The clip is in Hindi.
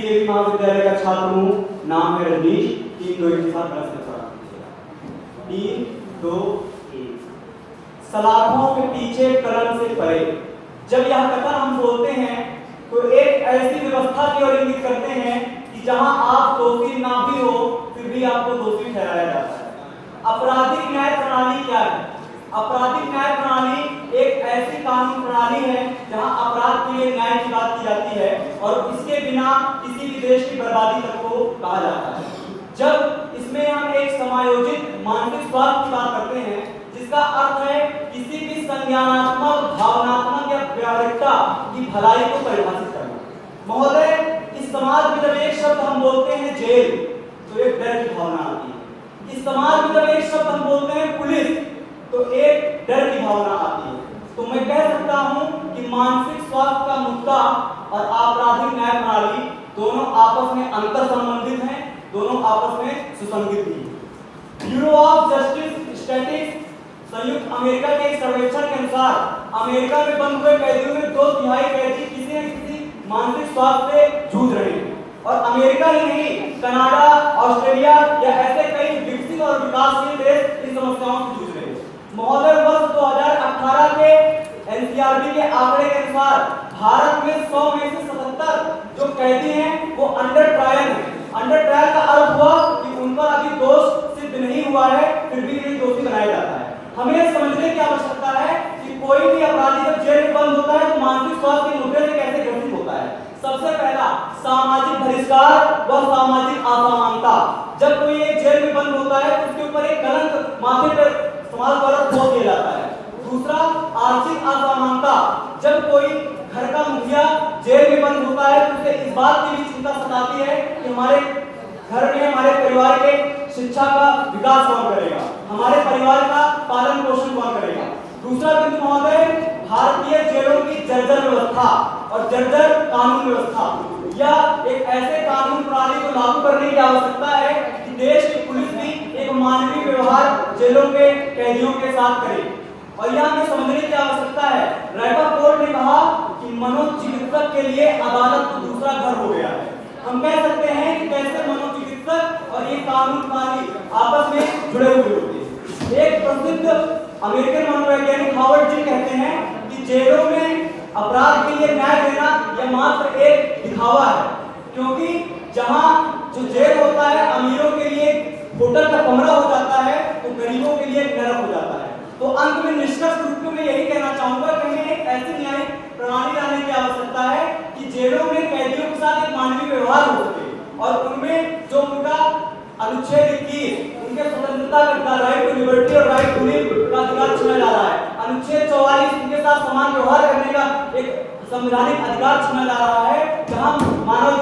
डीएवी महाविद्यालय का छात्र हूँ। नाम है रजनीश। 3-2 के साथ क्लास में पढ़ा। 3-2-1। सलाखों के पीछे कलम से परे। जब यह कथन हम बोलते हैं तो एक ऐसी व्यवस्था की ओर इंगित करते हैं कि जहां आप दोषी ना भी हो फिर भी आपको दोषी ठहराया जाता है। आपराधिक न्याय प्रणाली क्या है? आपराधिक न्याय प्रणाली एक ऐसी कानून प्रणाली है जहां अपराध के लिए न्याय की बात की जाती है और इसके बिना किसी भी देश की बर्बादी तक को कहा जाता है। जब इसमें हम एक समायोजित मानसिक स्वास्थ्य की बात करते हैं जिसका अर्थ है किसी भी संज्ञानात्मक, भावनात्मक या व्यावहारिकता की भलाई को परिभाषित करना। महोदय, इस समाज में जब एक शब्द हम बोलते हैं जेल तो एक डर की भावना आती है। इस समाज में जब एक शब्द हम बोलते हैं पुलिस तो एक डर की भावना आती है। तो मैं कह सकता हूं कि मानसिक स्वास्थ्य का मुद्दा और आपराधिक न्याय प्रणाली दोनों आपस में अंतर संबंधित हैं, दोनों आपस में सुसंगत हैं। ब्यूरो ऑफ जस्टिस स्टैटिस्टिक्स संयुक्त अमेरिका के एक सर्वेक्षण के अनुसार अमेरिका में बंद हुए कैदियों में 2/3 कैदी किसी न किसी मानसिक स्वास्थ्य से जूझ रहे हैं। और अमेरिका ही नहीं, कनाडा, ऑस्ट्रेलिया या ऐसे कई विकसित और विकासशील देश इन समस्याओं से जूझ रहे हैं। महोदय, वर्ष 2018 के एनसीआरबी के आंकड़े के अनुसार भारत में 100 में से 77 जो कैदी हैं वो अंडर ट्रायल हैं। अंडर ट्रायल का अर्थ हुआ कि उन पर अभी दोष सिद्ध नहीं हुआ है फिर भी इन्हें दोषी बनाया जाता है। हमें समझने की आवश्यकता है कि कोई भी अपराधी जब जेल में बंद होता है तो मानसिक स्वास्थ्य के मुद्दे से कैसे ग्रसित होता है। सबसे पहला सामाजिक बहिष्कार व सामाजिक असमानता। जब कोई एक जेल में बंद होता है तो उसके ऊपर एक कलंक माथे पर समाज द्वारा थोप दिया जाता है। दूसरा आर्थिक असमानता। जब कोई घर का मुखिया जेल में बंद होता है तो उसे इस बात की भी चिंता सताती है कि हमारे घर में हमारे परिवार के शिक्षा का विकास कौन करेगा, हमारे परिवार का पालन पोषण कौन करेगा। दूसरा बिंदु महोदय, भारतीय जेलों की जर्जर व्यवस्था और जर्जर कानून व्यवस्था। यह एक ऐसे कानून प्रणाली को लागू करने की आवश्यकता है कि देश की पुलिस भी एक मानवीय व्यवहार जेलों के कैदियों के साथ करे। और यह हमें समझने की आवश्यकता है, रैपर कोर्ट ने कहा कि मनोचिकित्सक के लिए अदालत तो दूसरा घर हो गया है। हम कह सकते हैं कि कैसे मनोचिकित्सक और ये कानून प्रणाली आपस में जुड़े हुए होते हैं। एक प्रसिद्ध अमेरिकन मनोवैज्ञानिक हार्वर्ड जी कहते हैं कि जेलों में अपराध के लिए न्याय देना यह मात्र एक दिखावा है, क्योंकि जहां जो जेल होता है अमीरों के लिए होटल का कमरा हो जाता है तो गरीबों के लिए नरक हो जाता है। तो अंत में निष्कर्ष रूप में मैं यही कहना चाहूंगा कि हमें एक ऐसी न्यायिक प्रणाली लाने की आवश्यकता है कि जेलों में कैदियों के साथ एक मानवीय व्यवहार हो सके और उनमें जो उनका अनुच्छेद 21 उनके स्वतंत्रता का राइट टू लिबर्टी और राइट टू लिव का अधिकार छीना जा रहा है, अनुच्छेद 44 उनके साथ समान व्यवहार करने का एक संवैधानिक अधिकार छीना जा रहा है, जहां मानव